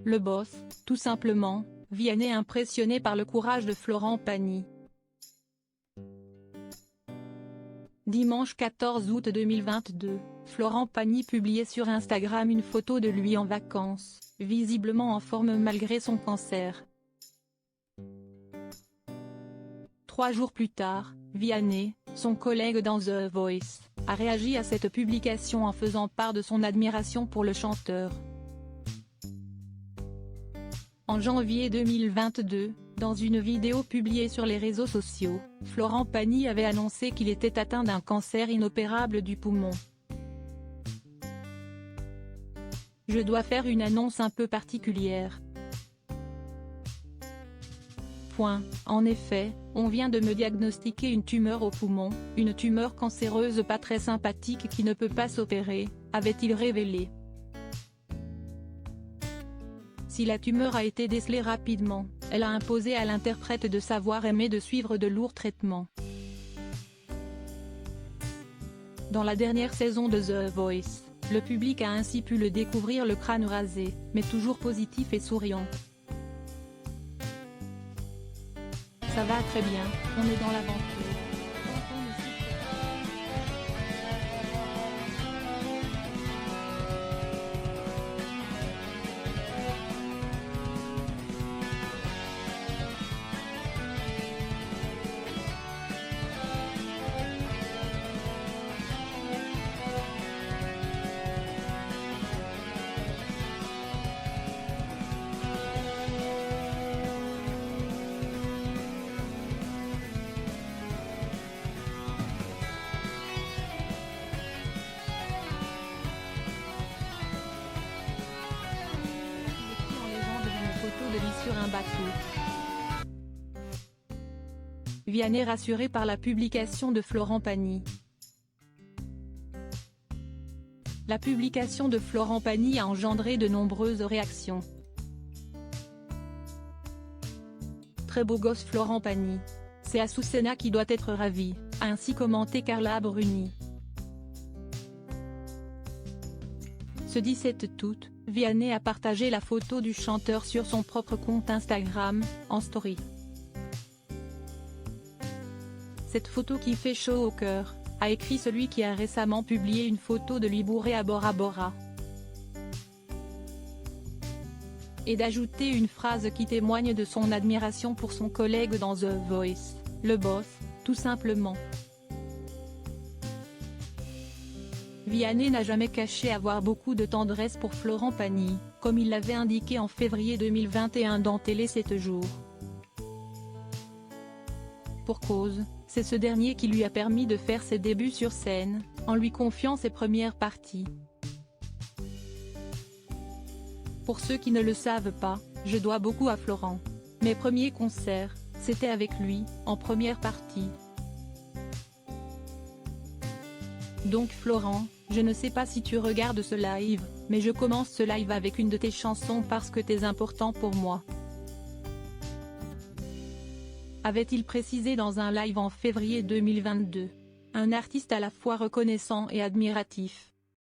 le boss, tout simplement. Vianney impressionné par le courage de Florent Pagny. Dimanche 14 août 2022, Florent Pagny publiait sur Instagram une photo de lui en vacances, visiblement en forme malgré son cancer. 3 jours plus tard, Vianney, son collègue dans The Voice, a réagi à cette publication en faisant part de son admiration pour le chanteur. En janvier 2022, dans une vidéo publiée sur les réseaux sociaux, Florent Pagny avait annoncé qu'il était atteint d'un cancer inopérable du poumon. Je dois faire une annonce un peu particulière. En effet, on vient de me diagnostiquer une tumeur au poumon, une tumeur cancéreuse pas très sympathique qui ne peut pas s'opérer, avait-il révélé. Si la tumeur a été décelée rapidement, elle a imposé à l'interprète de savoir aimer de suivre de lourds traitements. Dans la dernière saison de The Voice, le public a ainsi pu le découvrir le crâne rasé, mais toujours positif et souriant. Ça va très bien, on est dans l'aventure. De lui sur un bateau. Vianney rassuré par la publication de Florent Pagny. La publication de Florent Pagny a engendré de nombreuses réactions. Très beau gosse Florent Pagny. C'est Azucena qui doit être ravie, a ainsi commenté Carla Bruni. Ce 17 août, Vianney a partagé la photo du chanteur sur son propre compte Instagram, en story. Cette photo qui fait chaud au cœur, a écrit celui qui a récemment publié une photo de lui bourré à Bora Bora. Et d'ajouter une phrase qui témoigne de son admiration pour son collègue dans The Voice, le boss, tout simplement. Vianney n'a jamais caché avoir beaucoup de tendresse pour Florent Pagny, comme il l'avait indiqué en février 2021 dans Télé 7 jours. Pour cause, c'est ce dernier qui lui a permis de faire ses débuts sur scène, en lui confiant ses premières parties. Pour ceux qui ne le savent pas, je dois beaucoup à Florent. Mes premiers concerts, c'était avec lui, en première partie. Donc Florent, je ne sais pas si tu regardes ce live, mais je commence ce live avec une de tes chansons parce que t'es important pour moi. Avait-il précisé dans un live en février 2022. Un artiste à la fois reconnaissant et admiratif.